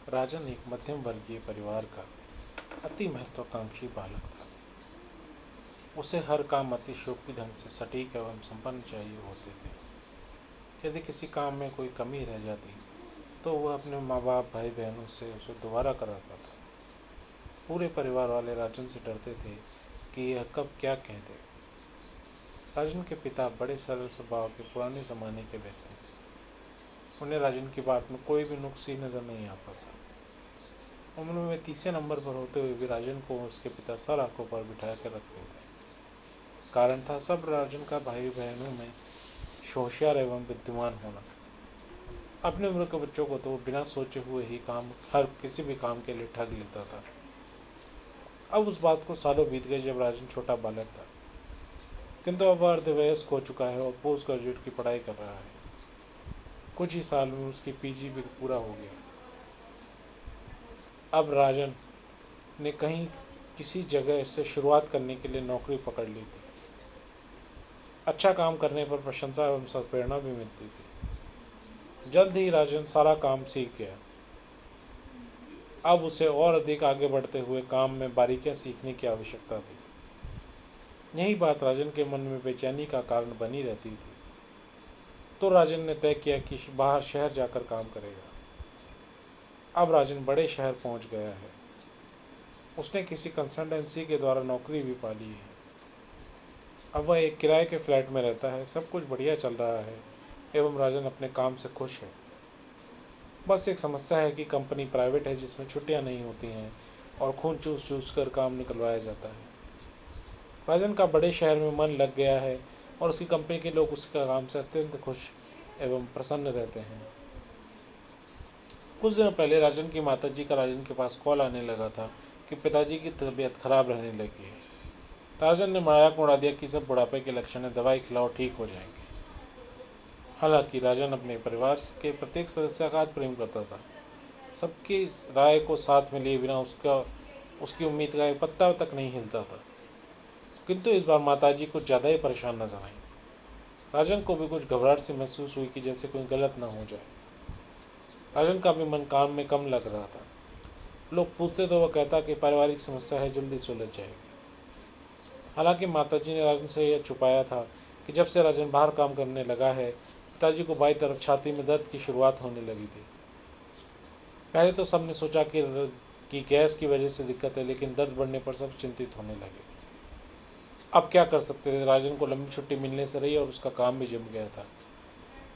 राजन एक मध्यम वर्गीय परिवार का अति महत्वाकांक्षी बालक था। उसे हर काम अतिशयोक्ति ढंग से सटीक एवं संपन्न चाहिए होते थे। यदि किसी काम में कोई कमी रह जाती तो वह अपने माँ बाप भाई बहनों से उसे दोबारा कराता था। पूरे परिवार वाले राजन से डरते थे कि यह कब क्या कह दे। राजन के पिता बड़े सरल स्वभाव के पुराने जमाने के व्यक्ति थे। उन्हें राजन की बात में कोई भी नुक्स ही नजर नहीं आता था। उम्र में तीसरे नंबर पर होते हुए भी राजन को उसके पिता सर आंखों पर बिठा कर रखते थे। कारण था सब राजन का भाई बहनों में होशियार एवं विद्वान होना। अपने उम्र के बच्चों को तो वो बिना सोचे हुए ही हर किसी भी काम के लिए ठग लेता था। अब उस बात को सालों बीत गए जब राजन छोटा बालक था, किंतु अब वह अर्धवयस्क हो चुका है और पोस्ट ग्रेजुएट की पढ़ाई कर रहा है। कुछ ही साल में उसकी पीजी भी पूरा हो गया। अब राजन ने कहीं किसी जगह से शुरुआत करने के लिए नौकरी पकड़ ली थी। अच्छा काम करने पर प्रशंसा एवं प्रेरणा भी मिलती थी। जल्द ही राजन सारा काम सीख गया। अब उसे और अधिक आगे बढ़ते हुए काम में बारीकियां सीखने की आवश्यकता थी। यही बात राजन के मन में बेचैनी का कारण बनी रहती थी। तो राजन ने तय किया कि बाहर शहर जाकर काम करेगा। अब राजन बड़े शहर पहुंच गया है। उसने किसी कंसल्टेंसी के द्वारा नौकरी भी पा ली है। अब वह एक किराए के फ्लैट में रहता है। सब कुछ बढ़िया चल रहा है एवं राजन अपने काम से खुश है। बस एक समस्या है कि कंपनी प्राइवेट है जिसमें छुट्टियां नहीं होती हैं और खून चूस चूस कर काम निकलवाया जाता है। राजन का बड़े शहर में मन लग गया है और उसकी कंपनी के लोग उसके काम से अत्यंत खुश एवं प्रसन्न रहते हैं। कुछ दिनों पहले राजन की माताजी का राजन के पास कॉल आने लगा था कि पिताजी की तबीयत खराब रहने लगी है। राजन ने मजाक उड़ा दिया कि सब बुढ़ापे के लक्षण है, दवाई खिलाओ ठीक हो जाएंगे। हालांकि राजन अपने परिवार के प्रत्येक सदस्य का प्रेम करता था। सबकी राय को साथ में लिए बिना उसकी उम्मीद का एक पत्ता तक नहीं हिलता था। किंतु इस बार माताजी कुछ ज़्यादा ही परेशान नजर आई। राजन को भी कुछ घबराहट सी महसूस हुई कि जैसे कोई गलत ना हो जाए। राजन का भी मन काम में कम लग रहा था। लोग पूछते तो वह कहता कि पारिवारिक समस्या है, जल्दी सुलझ जाएगी। हालांकि माताजी ने राजन से यह छुपाया था कि जब से राजन बाहर काम करने लगा है, पिताजी को बाईं तरफ छाती में दर्द की शुरुआत होने लगी थी। पहले तो सबने सोचा कि गैस की वजह से दिक्कत है, लेकिन दर्द बढ़ने पर सब चिंतित होने लगे। अब क्या कर सकते थे। राजन को लंबी छुट्टी मिलने से रही और उसका काम भी जम गया था।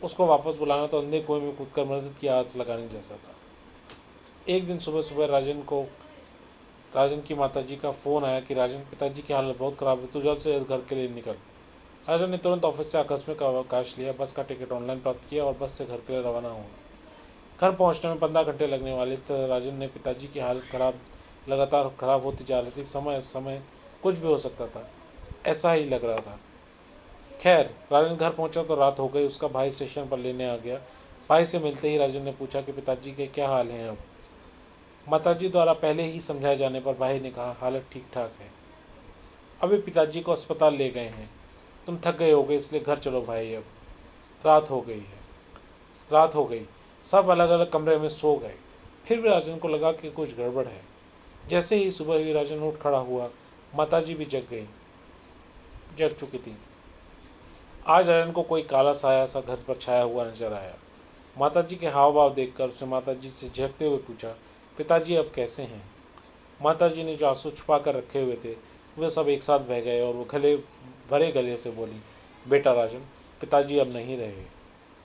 उसको वापस बुलाना तो अंधे कुएं में कूदकर मदद की आस लगाने जैसा था। एक दिन सुबह सुबह राजन की माताजी का फोन आया कि राजन, पिताजी की हालत बहुत खराब है, तू जल्द से जल्द घर के लिए निकल। राजन ने तुरंत ऑफिस से आकस्मिक अवकाश लिया, बस का टिकट ऑनलाइन प्राप्त किया और बस से घर के लिए रवाना हुआ। घर पहुंचने में 15 घंटे लगने वाले थे। राजन ने पिताजी की हालत लगातार खराब होती जा रही थी। समय समय कुछ भी हो सकता था, ऐसा ही लग रहा था। खैर, राजन घर पहुंचा तो रात हो गई। उसका भाई स्टेशन पर लेने आ गया। भाई से मिलते ही राजन ने पूछा कि पिताजी के क्या हाल हैं अब। माताजी द्वारा पहले ही समझाए जाने पर भाई ने कहा, हालत ठीक ठाक है, अभी पिताजी को अस्पताल ले गए हैं। तुम थक गए होगे इसलिए घर चलो भाई, अब रात हो गई है। रात हो गई। सब अलग अलग कमरे में सो गए। फिर भी राजन को लगा कि कुछ गड़बड़ है। जैसे ही सुबह हुई राजन उठ खड़ा हुआ। माताजी भी जग चुकी थी। आज राजन को कोई काला साया सा घर पर छाया हुआ नजर आया। माताजी के हाव भाव देखकर उसने माताजी से झेपते हुए पूछा, पिताजी अब कैसे हैं। माताजी ने जो आंसू छुपा कर रखे हुए थे वे सब एक साथ बह गए और वो भरे गले से बोली, बेटा राजन, पिताजी अब नहीं रहे।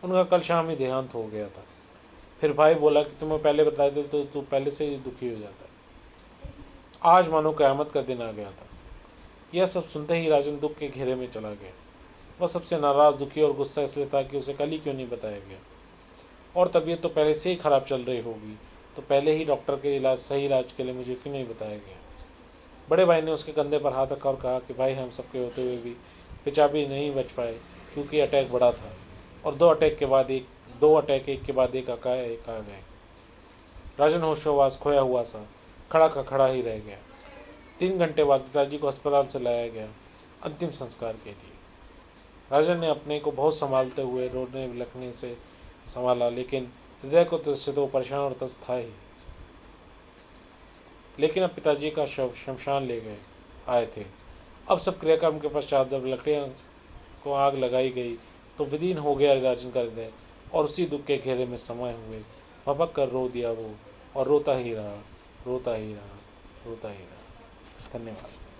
उनका कल शाम ही देहांत हो गया था। फिर भाई बोला कि तुम्हें पहले बता दे तो तू पहले से ही दुखी हो जाता। आज मानो क़यामत का दिन आ गया था। यह सब सुनते ही राजन दुख के घेरे में चला गया। वह सबसे नाराज, दुखी और गुस्सा इसलिए था कि उसे कल ही क्यों नहीं बताया गया। और तबीयत तो पहले से ही खराब चल रही होगी, तो पहले ही डॉक्टर के सही इलाज के लिए मुझे क्यों नहीं बताया गया। बड़े भाई ने उसके कंधे पर हाथ रखा और कहा कि भाई, हम सबके होते हुए भी पिचाबी नहीं बच पाए क्योंकि अटैक बड़ा था और दो अटैक एक के बाद एक आ गए। राजन होशोवास खोया हुआ सा खड़ा का खड़ा ही रह गया। 3 घंटे बाद पिताजी को अस्पताल से लाया गया अंतिम संस्कार के लिए। राजन ने अपने को बहुत संभालते हुए रोने बिलखने से संभाला, लेकिन हृदय को तो से तो परेशान और तस्त था ही। लेकिन अब पिताजी का शव शमशान ले गए आए थे। अब सब क्रियाक्रम के पश्चात जब लकड़ियों को आग लगाई गई तो विदीन हो गया राजन का हृदय, और उसी दुख के घेरे में समय हुए भपक कर रो दिया वो, और रोता ही रहा, रोता ही रहा, रोता ही रहा। धन्यवाद।